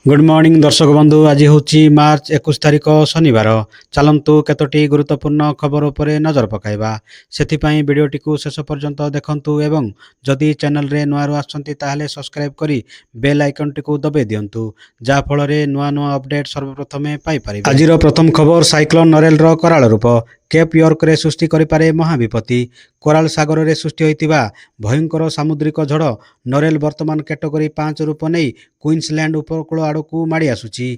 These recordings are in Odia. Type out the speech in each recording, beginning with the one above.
गुड मॉर्निंग दर्शक बंधु। आज हूँ मार्च 21 तारिख शनिवार। चलतु केतोटी गुरुत्वपूर्ण खबर उपरे नजर पकाइबा। सेथिपाई वीडियोटी को शेष पर्यंत देखंतु एवं जदि चैनल रे नुआ आछंती ताहले सब्सक्राइब करी बेल आइकन टी को दबाई दियंतु, जा फल रे नुआ नुआ अपडेट सर्वप्रथमे पाई परिबे। आजिर प्रथम खबर साइक्लोन नरेल रो कराल रूप केप यर्क रे सृष्टि करि पारे महाविपत्ति। कोराल सागर रे सृष्टि होइतिबा भयंकर सामुद्रिक झड़ नरेल वर्तमान कैटेगरी 5 रूप नहीं क्वींसलैंड उपकूल आड़कू माड़ी आसुची।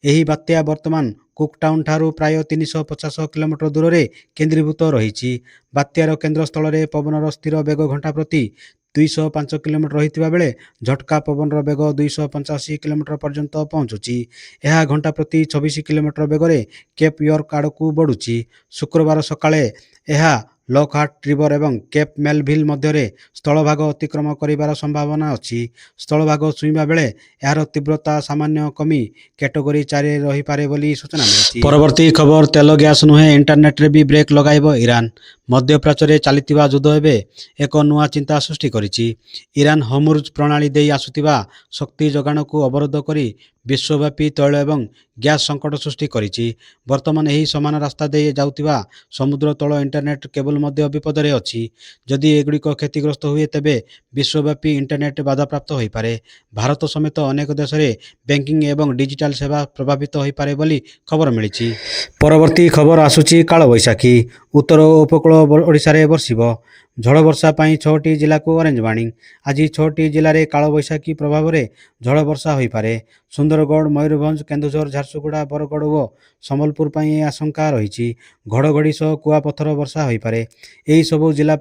एही बात्या वर्तमान कुकटाउन ठारू प्राय 350 किलोमीटर दूर रे केंद्रीभूत रही। बात्यार केन्द्रस्थल रे पवनर स्थिर बेग घंटा प्रति 205 किलोमीटर रही बेले झटका पवनर बेग 285 किलोमीटर पर्यंत पहुंचुची। यह घंटा प्रति 26 किलोमीटर बेगरे केप यर्क आड़कू बढ़ुची। शुक्रवार सकाळे यह लॉकहार्ट रिवर एवं केप मेलभिल मध्य स्थलभाग अतिक्रम करिवार संभावना अछि। स्थलभाग छुईबा बेले यार तीव्रता सामान्य कमी कैटेगरी 4 रही पारे बोली सूचना मिली। परवर्ती खबर तेल गैस नुहे इंटरनेट रे भी ब्रेक लगाइबो ईरान। मध्यप्राच्य रे चलितिबा युद्ध एबे एक नुआ चिंता सृष्टि करिछि। ईरान हमुर्ज प्रणाली देई आसुतिबा शक्ति जोगाण को अवरोध करी विश्वव्यापी तैल एवं गैस संकट सृष्टि करिछि। वर्तमान एही समान रास्ता दे जाउतिबा समुद्र तल इंटरनेट केबल मध्य विपद रे अछि। जदि एगुड़िक क्षतिग्रस्त हुए तेबे विश्वव्यापी इंटरनेट बाधाप्राप्त होई पारे। भारत समेत अनेक देश रे बैंकिंग एवं डिजिटल सेवा प्रभावित होई पारे बोली खबर मिलिछि। परवर्ती खबर आसुछि काल बैशाखी। उत्तर उपकूल ओडिशा रे बरसिबो। झड़ वर्षा पाई 6टी जिला को ऑरेंज वार्निंग। आज 6टी जिले में काल बैशाखी प्रभाव में झड़ वर्षा हो पारे। सुंदरगढ़, मयूरभंज, केन्दुझर, झारसुगुड़ा, बरगढ़ और संबलपुर पर आशंका रही। घड़घड़ी सह कुआपथर वर्षा हो पारे। यही सबू जिला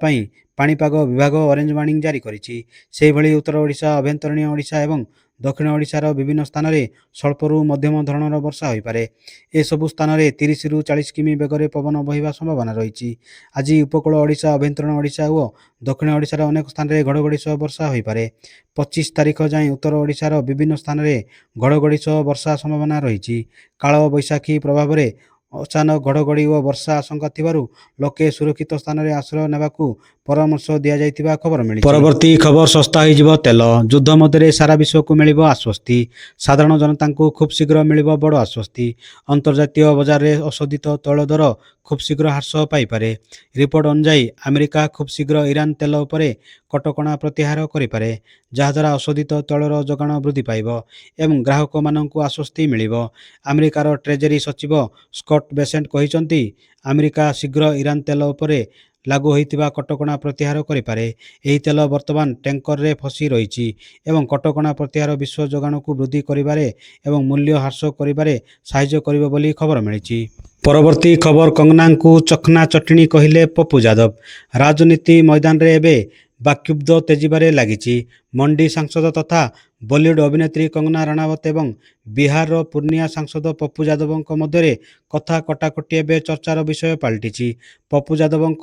पाणीपाग विभाग ऑरेंज वार्निंग जारी करिछि। सेहि भली उत्तर ओडिशा, अभ्यंतरीण ओडिशा एवं दक्षिण ओडिशार विभिन्न स्थान में स्वल्परू मध्यम धरणर वर्षा हो पारे। ए सबु स्थान में 30 ରୁ 40 किमी बेगरे पवन बहिबा संभावना रही। आज उपकूल ओडिशा, अभ्यंतरीण ओडिशा और दक्षिण ओडिशार अनेक स्थान में घड़घड़ी सह वर्षा हो पारे। 25 तारिख जाए उत्तर ओडिशार विभिन्न स्थान में घड़घड़ी सह वर्षा संभावना रही। काल बैशाखी प्रभाव में अचानक घड़घड़ी और वर्षा आशंका थिबारु लोके सुरक्षित स्थान में आश्रय नेबाकू परामर्श दिया जाइतिबा खबर मिली। परवर्ती खबर सस्ता हो तेल। युद्ध मध्य सारा विश्व को मिलिबो आश्वस्ति। साधारण जनता को खूब शीघ्र मिलिबो बड़ आश्वस्ति। अंतर्जातीय बजार में अशोधित तैल दर खूब शीघ्र ह्रास पाई पारे। रिपोर्ट अनुसार अमेरिका खूब शीघ्र ईरान तेल उपरे कटकणा प्रत्याहार करिपारे, जहाद्वारा अशोधित तैलर जोगाण वृद्धि पाइब एवं ग्राहक मानक आश्वस्ति मिलिब। अमेरिकार ट्रेजरी सचिव स्कॉट बेसेंट कहिसंती अमेरिका शीघ्र ईरान तेल उपरे लागू होइतिबा कटकणा प्रत्याहार करिपारे। एही तेल वर्तमान टैंकर रे फसी रहिछि एवं कटकणा प्रत्याहार विश्व जोगाण को वृद्धि करिबारे एवं मूल्य ह्रास करिबारे साहाय्य करिबो बोली खबर मिलिछि। परवर्ती खबर कंगना को चखना चटनी कहिले पप्पू यादव। राजनीति मैदान रे एबे बाक्युब्ध तेजिबारे लागिछि। मंडी सांसद तथा बॉलीवुड अभिनेत्री कंगना रणावत एवं बिहार पूर्णिया सांसद पप्पू यादव मध्य कथा कटाकटी एवं चर्चार विषय पलटिछि। पप्पू यादव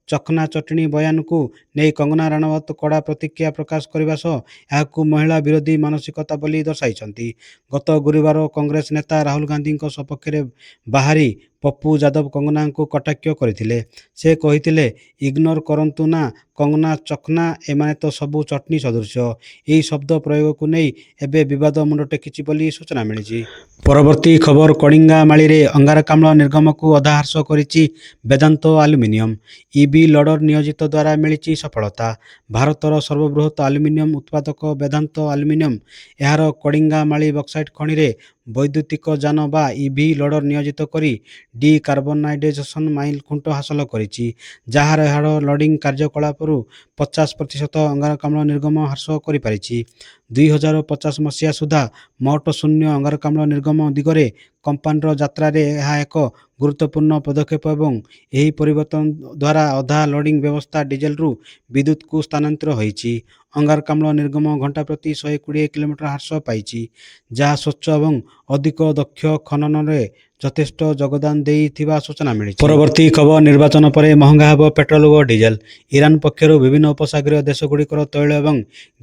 चखना चटनी बयान को नहीं कंगना रणावत कड़ा प्रतिक्रिया प्रकाश करने सह महिला विरोधी मानसिकता बोली दर्शाई। गत गुरुवार कांग्रेस नेता राहुल गांधी सपक्ष में बाहरी पप्पू यादव कंगना को कटाक्ष करथिले। से कहिथिले इग्नोर करंतु ना कंगना चखना एमाने तो सबू चटनी सदृश। यही शब्द प्रयोग को नहीं एबे विवाद मुंड टेकिछि बोली सूचना मिली। परवर्ती खबर कलिंगा माली रे अंगारकाम्ल निर्गम को अधा ह्रास करिछि वेदांत आलुमिनियम। ईबी लडर नियोजित द्वारा मिली सफलता। भारतर सर्वबृहत आलुमिनियम उत्पादक वेदांत आलुमिनियम यार कलिंगा माली बक्साइट खनि रे वैद्युतिक जान बा ईवी लडर नियोजित करी डिकार्बनाइजेशन माइल खुंट हासिल करिछि, जहार यार लडिंग कार्यकलापरू 50% अंगारकाम्ल निर्गम ह्रास करिपारिछि। 2050 मसीहा सुधा मोट शून्य अंगारकाम्ल निर्गम दिगरे कंपानीर यात्रा रे यह एक गुरुत्वपूर्ण पदक्षेप एवं यही परिवर्तन द्वारा अधा लोडिंग व्यवस्था डीजेल रु विद्युत को स्थानांतर होइछि। अंगारकाम्ल निर्गम घंटा प्रति 120 किलोमीटर ह्रास पाइछि, जहाँ स्वच्छ एवं ଅଧିକ ଦକ୍ଷ ଖନନରେ ଯଥେଷ୍ଟ ଯୋଗଦାନ ଦେଇଥିବା ସୂଚନା ମିଳିଛି। ପରବର୍ତ୍ତୀ ଖବର, ନିର୍ବାଚନ ପରେ ମହଙ୍ଗା ହେବ ପେଟ୍ରୋଲ ଓ ଡିଜେଲ। ଇରାନ ପକ୍ଷରୁ ବିଭିନ୍ନ ଉପସାଗରୀୟ ଦେଶଗୁଡ଼ିକର ତୈଳ ଏବଂ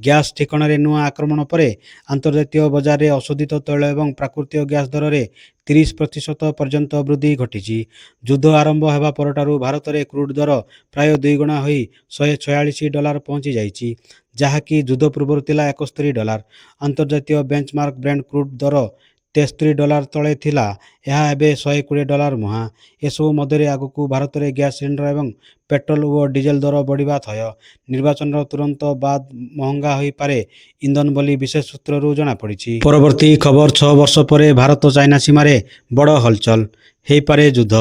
ଗ୍ୟାସ ଠିକଣାରେ ନୂଆ ଆକ୍ରମଣ ପରେ ଆନ୍ତର୍ଜାତୀୟ ବଜାରରେ ଅଶୋଧିତ ତୈଳ ଏବଂ ପ୍ରାକୃତିକ ଗ୍ୟାସ ଦରରେ 30% ପର୍ଯ୍ୟନ୍ତ ବୃଦ୍ଧି ଘଟିଛି। ଯୁଦ୍ଧ ଆରମ୍ଭ ହେବା ପରଠାରୁ ଭାରତରେ କ୍ରୁଡ୍ ଦର ପ୍ରାୟ 2 ଗୁଣା ହୋଇ $146 ପହଞ୍ଚି ଯାଇଛି, ଯାହାକି ଯୁଦ୍ଧ ପୂର୍ବରୁ ଥିଲା $71। ଆନ୍ତର୍ଜାତୀୟ ବେଞ୍ଚମାର୍କ ବ୍ରେଣ୍ଟ କ୍ରୁଡ୍ ଦର $63 ତଳେ ଥିଲା, ଏହା ଏବେ $120 ମୁହାଁ। ଏସବୁ ମଧ୍ୟରେ ଆଗକୁ ଭାରତରେ ଗ୍ୟାସ ସିଲିଣ୍ଡର ଏବଂ ପେଟ୍ରୋଲ ଓ ଡିଜେଲ ଦର ବଢ଼ିବା ଥୟ। ନିର୍ବାଚନର ତୁରନ୍ତ ବାଦ ମହଙ୍ଗା ହୋଇପାରେ ଇନ୍ଧନ ବୋଲି ବିଶେଷ ସୂତ୍ରରୁ ଜଣାପଡ଼ିଛି। ପରବର୍ତ୍ତୀ ଖବର, 6 ବର୍ଷ ପରେ ଭାରତ ଚାଇନା ସୀମାରେ ବଡ଼ ହଲଚଲ, ହୋଇପାରେ ଯୁଦ୍ଧ।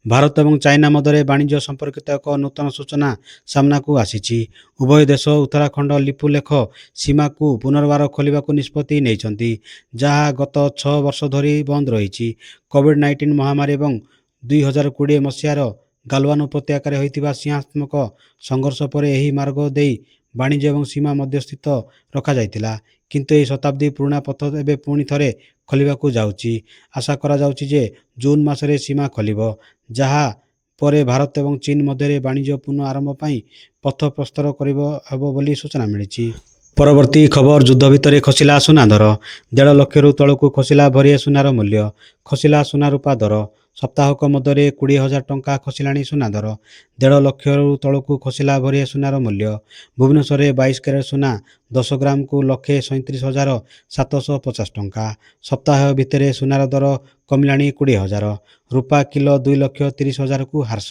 ଭାରତ ଏବଂ ଚାଇନା ମଧ୍ୟରେ ବାଣିଜ୍ୟ ସମ୍ପର୍କିତ ଏକ ନୂତନ ସୂଚନା ସାମ୍ନାକୁ ଆସିଛି। ଉଭୟ ଦେଶ ଉତ୍ତରାଖଣ୍ଡ ଲିପୁଲେଖ ସୀମାକୁ ପୁନର୍ବାର ଖୋଲିବାକୁ ନିଷ୍ପତ୍ତି ନେଇଛନ୍ତି, ଯାହା ଗତ 6 ବର୍ଷ ଧରି ବନ୍ଦ ରହିଛି। କୋଭିଡ୍-19 ମହାମାରୀ ଏବଂ 2020 ମସିହାର ଗାଲୱାନ ଉପତ୍ୟକାରେ ହୋଇଥିବା ସିଂହାତ୍ମକ ସଂଘର୍ଷ ପରେ ଏହି ମାର୍ଗ ଦେଇ ବାଣିଜ୍ୟ ଏବଂ ସୀମା ମଧ୍ୟସ୍ଥିତ ରଖାଯାଇଥିଲା। କିନ୍ତୁ ଏହି ଶତାବ୍ଦୀ ପୁରୁଣା ପଥ ଏବେ ପୁଣି ଥରେ ଖୋଲିବାକୁ ଯାଉଛି। ଆଶା କରାଯାଉଛି ଯେ ଜୁନ୍ ମାସରେ ସୀମା ଖୋଲିବ, ଯାହା ପରେ ଭାରତ ଏବଂ ଚୀନ ମଧ୍ୟରେ ବାଣିଜ୍ୟ ପୁନଃ ଆରମ୍ଭ ପାଇଁ ପଥ ପ୍ରସ୍ତର ହେବ ବୋଲି ସୂଚନା ମିଳିଛି। ପରବର୍ତ୍ତୀ ଖବର, ଯୁଦ୍ଧ ଭିତରେ ଖସିଲା ସୁନା ଦର। 1.5 ଲକ୍ଷରୁ ତଳକୁ ଖସିଲା ଭରିଏ ସୁନାର ମୂଲ୍ୟ। ଖସିଲା ସୁନା ରୂପା ଦର। ସପ୍ତାହକ ମଧ୍ୟରେ 20,000 ଟଙ୍କା ଖସିଲାଣି ସୁନା ଦର। 1.5 ଲକ୍ଷରୁ ତଳକୁ ଖସିଲା ଭରିଏ ସୁନାର ମୂଲ୍ୟ। ଭୁବନେଶ୍ୱରରେ 22 କ୍ୟାରେଟ୍ ସୁନା 10 ଗ୍ରାମକୁ 1,37,750 ଟଙ୍କା। ସପ୍ତାହ ଭିତରେ ସୁନାର ଦର କମିଲାଣି 20,000। ରୂପା କିଲୋ 2,30,000କୁ ହ୍ରାସ।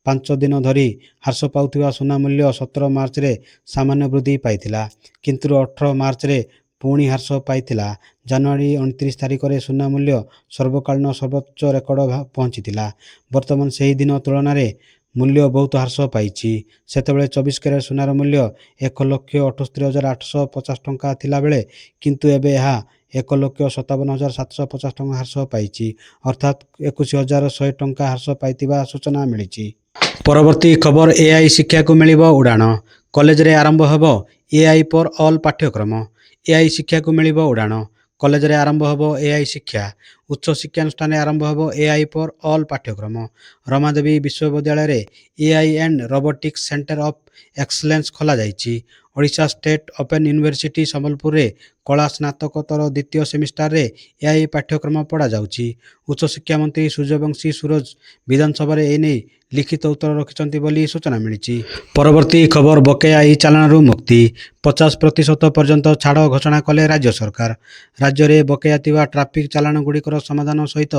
5 ଦିନ ଧରି ହ୍ରାସ ପାଉଥିବା ସୁନା ମୂଲ୍ୟ 17 ମାର୍ଚ୍ଚରେ ସାମାନ୍ୟ ବୃଦ୍ଧି ପାଇଥିଲା, କିନ୍ତୁ 18 ମାର୍ଚ୍ଚରେ ପୁଣି ହ୍ରାସ ପାଇଥିଲା। ଜାନୁଆରୀ 29 ତାରିଖରେ ସୁନା ମୂଲ୍ୟ ସର୍ବକାଳୀନ ସର୍ବୋଚ୍ଚ ରେକର୍ଡ ପହଞ୍ଚିଥିଲା। ବର୍ତ୍ତମାନ ସେହି ଦିନ ତୁଳନାରେ ମୂଲ୍ୟ ବହୁତ ହ୍ରାସ ପାଇଛି। ସେତେବେଳେ 24 କ୍ୟାରେଟ୍ ସୁନାର ମୂଲ୍ୟ 1,68,850 ଟଙ୍କା ଥିଲାବେଳେ, କିନ୍ତୁ ଏବେ ଏହା 1,57,750 ଟଙ୍କା ହ୍ରାସ ପାଇଛି, ଅର୍ଥାତ୍ 21,100 ଟଙ୍କା ହ୍ରାସ ପାଇଥିବା ସୂଚନା ମିଳିଛି। ପରବର୍ତ୍ତୀ ଖବର, ଏଆଇ ଶିକ୍ଷାକୁ ମିଳିବ ଉଡ଼ାଣ। କଲେଜରେ ଆରମ୍ଭ ହେବ ଏଆଇ ଫର୍ ଅଲ୍ ପାଠ୍ୟକ୍ରମ। ଏଆଇ ଶିକ୍ଷାକୁ ମିଳିବ ଉଡ଼ାଣ। କଲେଜରେ ଆରମ୍ଭ ହେବ ଏଆଇ ଶିକ୍ଷା। ଉଚ୍ଚ ଶିକ୍ଷାନୁଷ୍ଠାନରେ ଆରମ୍ଭ ହେବ ଏଆଇ ଫର୍ ଅଲ୍ ପାଠ୍ୟକ୍ରମ। ରମାଦେବୀ ବିଶ୍ୱବିଦ୍ୟାଳୟରେ AI and robotics centre of excellence ଖୋଲାଯାଇଛି। ଓଡ଼ିଶା ଷ୍ଟେଟ୍ ଓପନ୍ ୟୁନିଭର୍ସିଟି ସମ୍ବଲପୁରରେ କଳା ସ୍ନାତକୋତ୍ତର ଦ୍ୱିତୀୟ ସେମିଷ୍ଟାରରେ ଏଆଇ ପାଠ୍ୟକ୍ରମ ପଢ଼ାଯାଉଛି। ଉଚ୍ଚଶିକ୍ଷା ମନ୍ତ୍ରୀ ସୂର୍ଯ୍ୟବଂଶୀ ସୁରଜ ବିଧାନସଭାରେ ଏନେଇ ଲିଖିତ ଉତ୍ତର ରଖିଛନ୍ତି ବୋଲି ସୂଚନା ମିଳିଛି। ପରବର୍ତ୍ତୀ ଖବର, ବକେୟା ଇ ଚାଲାଣରୁ ମୁକ୍ତି। 50% ପର୍ଯ୍ୟନ୍ତ ଛାଡ଼ ଘୋଷଣା କଲେ ରାଜ୍ୟ ସରକାର। ରାଜ୍ୟରେ ବକେୟା ଥିବା ଟ୍ରାଫିକ୍ ଚାଲାଣଗୁଡ଼ିକର ସମାଧାନ ସହିତ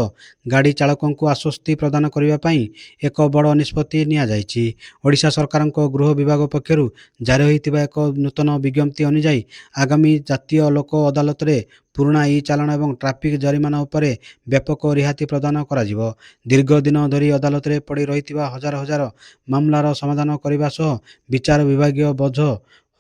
ଗାଡ଼ି ଚାଳକଙ୍କୁ ଆଶ୍ୱସ୍ତି ପ୍ରଦାନ କରିବା ପାଇଁ ଏକ ବଡ଼ ନିଷ୍ପତ୍ତି ନିଆଯାଇଛି। ଓଡ଼ିଶା ସରକାରଙ୍କ ଗୃହ ବିଭାଗ ପକ୍ଷରୁ ଜାରି ହୋଇଥିବା ଏକ ନୂତନ ବିଜ୍ଞପ୍ତି ଅନୁଯାୟୀ ଆଗାମୀ ଜାତୀୟ ଲୋକ ଅଦାଲତରେ ପୁରୁଣା ଇ ଚାଲାଣ ଏବଂ ଟ୍ରାଫିକ୍ ଜରିମାନା ଉପରେ ବ୍ୟାପକ ରିହାତି ପ୍ରଦାନ କରାଯିବ। ଦୀର୍ଘ ଦିନ ଧରି ଅଦାଲତରେ ପଡ଼ି ରହିଥିବା ହଜାର ହଜାର ମାମଲାର ସମାଧାନ କରିବା ସହ ବିଚାର ବିଭାଗୀୟ ବୋଝ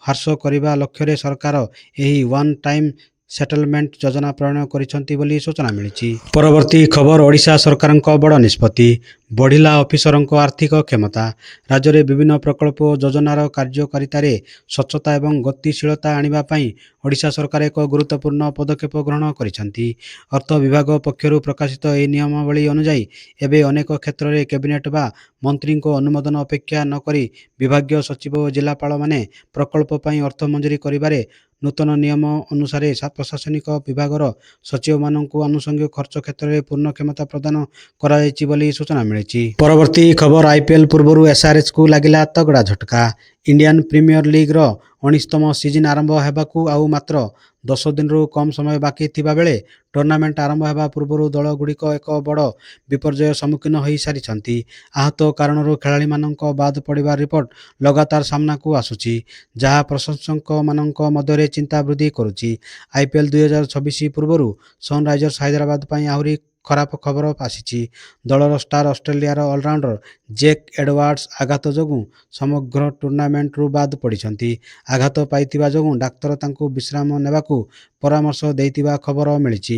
ହ୍ରାସ କରିବା ଲକ୍ଷ୍ୟରେ ସରକାର ଏହି ୱାନ୍ ଟାଇମ୍ ସେଟଲମେଣ୍ଟ ଯୋଜନା ପ୍ରଣୟନ କରିଛନ୍ତି ବୋଲି ସୂଚନା ମିଳିଛି। ପରବର୍ତ୍ତୀ ଖବର, ଓଡ଼ିଶା ସରକାରଙ୍କ ବଡ଼ ନିଷ୍ପତ୍ତି, ବଢ଼ିଲା ଅଫିସରଙ୍କ ଆର୍ଥିକ କ୍ଷମତା। ରାଜ୍ୟରେ ବିଭିନ୍ନ ପ୍ରକଳ୍ପ ଓ ଯୋଜନାର କାର୍ଯ୍ୟକାରିତାରେ ସ୍ୱଚ୍ଛତା ଏବଂ ଗତିଶୀଳତା ଆଣିବା ପାଇଁ ଓଡ଼ିଶା ସରକାର ଏକ ଗୁରୁତ୍ୱପୂର୍ଣ୍ଣ ପଦକ୍ଷେପ ଗ୍ରହଣ କରିଛନ୍ତି। ଅର୍ଥ ବିଭାଗ ପକ୍ଷରୁ ପ୍ରକାଶିତ ଏହି ନିୟମାବଳୀ ଅନୁଯାୟୀ ଏବେ ଅନେକ କ୍ଷେତ୍ରରେ କ୍ୟାବିନେଟ୍ ବା ମନ୍ତ୍ରୀଙ୍କ ଅନୁମୋଦନ ଅପେକ୍ଷା ନ କରି ବିଭାଗୀୟ ସଚିବ ଓ ଜିଲ୍ଲାପାଳମାନେ ପ୍ରକଳ୍ପ ପାଇଁ ଅର୍ଥ ମଞ୍ଜୁରି କରିବାରେ ନୂତନ ନିୟମ ଅନୁସାରେ ପ୍ରଶାସନିକ ବିଭାଗର ସଚିବମାନଙ୍କୁ ଆନୁଷଙ୍ଗିକ ଖର୍ଚ୍ଚ କ୍ଷେତ୍ରରେ ପୂର୍ଣ୍ଣ କ୍ଷମତା ପ୍ରଦାନ କରାଯାଇଛି ବୋଲି ସୂଚନା ମିଳିଛି। ପରବର୍ତ୍ତୀ ଖବର, ଆଇପିଏଲ୍ ପୂର୍ବରୁ ଏସ୍ଆର୍ଏଚ୍କୁ ଲାଗିଲା ତଗଡ଼ା ଝଟକା। ଇଣ୍ଡିଆନ୍ ପ୍ରିମିୟର ଲିଗ୍ର 19ତମ ସିଜିନ୍ ଆରମ୍ଭ ହେବାକୁ ଆଉ ମାତ୍ର 10 ଦିନରୁ କମ୍ ସମୟ ବାକି ଥିବାବେଳେ ଟୁର୍ଣ୍ଣାମେଣ୍ଟ ଆରମ୍ଭ ହେବା ପୂର୍ବରୁ ଦଳଗୁଡ଼ିକ ଏକ ବଡ଼ ବିପର୍ଯ୍ୟୟ ସମ୍ମୁଖୀନ ହୋଇସାରିଛନ୍ତି। ଆହତ କାରଣରୁ ଖେଳାଳିମାନଙ୍କ ବାଦ ପଡ଼ିବା ରିପୋର୍ଟ ଲଗାତାର ସାମ୍ନାକୁ ଆସୁଛି, ଯାହା ପ୍ରଶଂସକମାନଙ୍କ ମଧ୍ୟରେ ଚିନ୍ତା ବୃଦ୍ଧି କରୁଛି। ଆଇପିଏଲ୍ 2024 ପୂର୍ବରୁ ସନ୍ରାଇଜର୍ସ ହାଇଦ୍ରାବାଦ ପାଇଁ ଆହୁରି ଖରାପ ଖବର ଆସିଛି। ଦଳର ଷ୍ଟାର ଅଷ୍ଟ୍ରେଲିଆର ଅଲରାଉଣ୍ଡର ଜେକ୍ ଏଡୱାର୍ଡସ ଆଘାତ ଯୋଗୁଁ ସମଗ୍ର ଟୁର୍ଣ୍ଣାମେଣ୍ଟରୁ ବାଦ ପଡ଼ିଛନ୍ତି। ଆଘାତ ପାଇଥିବା ଯୋଗୁଁ ଡାକ୍ତର ତାଙ୍କୁ ବିଶ୍ରାମ ନେବାକୁ ପରାମର୍ଶ ଦେଇଥିବା ଖବର ମିଳିଛି।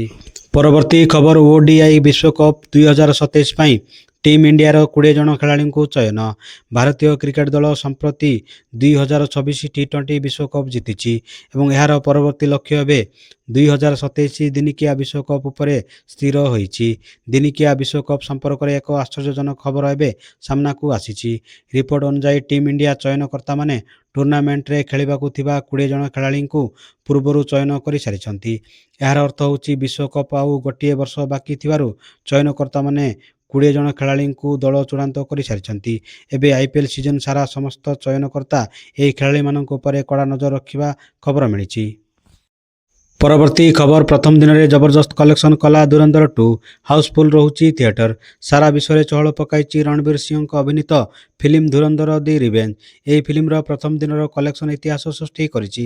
ପରବର୍ତ୍ତୀ ଖବର, ଓଡିଆଇ ବିଶ୍ୱକପ୍ 2027 ପାଇଁ ଟିମ୍ ଇଣ୍ଡିଆର 20 ଜଣ ଖେଳାଳିଙ୍କୁ ଚୟନ। ଭାରତୀୟ କ୍ରିକେଟ ଦଳ ସମ୍ପ୍ରତି 2026 ଟି20 ବିଶ୍ୱକପ୍ ଜିତିଛି ଏବଂ ଏହାର ପରବର୍ତ୍ତୀ ଲକ୍ଷ୍ୟ ଏବେ 2027 ଦିନିକିଆ ବିଶ୍ୱକପ୍ ଉପରେ ସ୍ଥିର ହୋଇଛି। ଦିନିକିଆ ବିଶ୍ୱକପ୍ ସମ୍ପର୍କରେ ଏକ ଆଶ୍ଚର୍ଯ୍ୟଜନକ ଖବର ଏବେ ସାମ୍ନାକୁ ଆସିଛି। ରିପୋର୍ଟ ଅନୁଯାୟୀ ଟିମ୍ ଇଣ୍ଡିଆ ଚୟନକର୍ତ୍ତାମାନେ ଟୁର୍ଣ୍ଣାମେଣ୍ଟରେ ଖେଳିବାକୁ ଥିବା 20 ଜଣ ଖେଳାଳିଙ୍କୁ ପୂର୍ବରୁ ଚୟନ କରିସାରିଛନ୍ତି। ଏହାର ଅର୍ଥ ହେଉଛି ବିଶ୍ୱକପ୍ ଆଉ ଗୋଟିଏ ବର୍ଷ ବାକି ଥିବାରୁ ଚୟନକର୍ତ୍ତାମାନେ 20 ଜଣ ଖେଳାଳିଙ୍କୁ ଦଳ ଚୂଡ଼ାନ୍ତ କରିସାରିଛନ୍ତି। ଏବେ IPL ସିଜନ ସାରା ସମସ୍ତ ଚୟନକର୍ତ୍ତା ଏହି ଖେଳାଳିମାନଙ୍କ ଉପରେ କଡ଼ା ନଜର ରଖିବା ଖବର ମିଳିଛି। ପରବର୍ତ୍ତୀ ଖବର ପ୍ରଥମ ଦିନରେ ଜବରଦସ୍ତ କଲେକ୍ସନ କଲା ଧୁରନ୍ଧର 2, ହାଉସଫୁଲ୍ ରହୁଛି ଥିଏଟର। ସାରା ବିଶ୍ୱରେ ଚହଳ ପକାଇଛି ରଣବୀର ସିଂଙ୍କ ଅଭିନୀତ ଫିଲ୍ମ ଧୁରନ୍ଧର ଦି ରିଭେଞ୍ଜ। ଏହି ଫିଲ୍ମର ପ୍ରଥମ ଦିନର କଲେକ୍ସନ ଇତିହାସ ସୃଷ୍ଟି କରିଛି।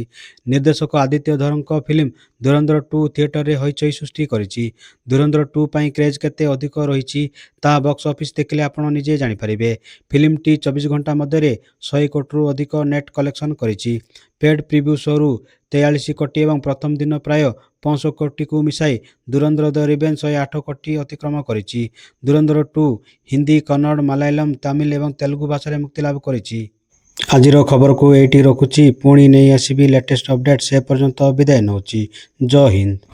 ନିର୍ଦ୍ଦେଶକ ଆଦିତ୍ୟ ଧରଙ୍କ ଫିଲ୍ମ ଧୁରନ୍ଧର 2 ଥିଏଟରରେ ହଇଚଇ ସୃଷ୍ଟି କରିଛି। ଧୁରନ୍ଧର 2 ପାଇଁ କ୍ରେଜ୍ କେତେ ଅଧିକ ରହିଛି ତାହା ବକ୍ସ ଅଫିସ ଦେଖିଲେ ଆପଣ ନିଜେ ଜାଣିପାରିବେ। ଫିଲ୍ମଟି 24 ଘଣ୍ଟା ମଧ୍ୟରେ 100 କୋଟିରୁ ଅଧିକ ନେଟ୍ କଲେକ୍ସନ କରିଛି। ପେଡ୍ ପ୍ରିଭ୍ୟୁ ଶୋରୁ 43 କୋଟି ଏବଂ ପ୍ରଥମ ଦିନ ପ୍ରାୟ 65 କୋଟିକୁ ମିଶାଇ ଧୁରନ୍ଧର ଦ ରିଭେଞ୍ଜ 108 କୋଟି ଅତିକ୍ରମ କରିଛି। ଧୁରନ୍ଧର 2 ହିନ୍ଦୀ, କନ୍ନଡ଼, ମାଲାୟାଲମ, ତାମିଲ ଏବଂ ତେଲୁଗୁ ଭାଷାରେ ମୁକ୍ତିଲାଭ କରିଛି। ଆଜିର ଖବରକୁ ଏଇଠି ରଖୁଛି। ପୁଣି ନେଇ ଆସିବି ଲେଟେଷ୍ଟ ଅପଡେଟ୍। ସେ ପର୍ଯ୍ୟନ୍ତ ବିଦାୟ ନେଉଛି। ଜୟ ହିନ୍ଦ।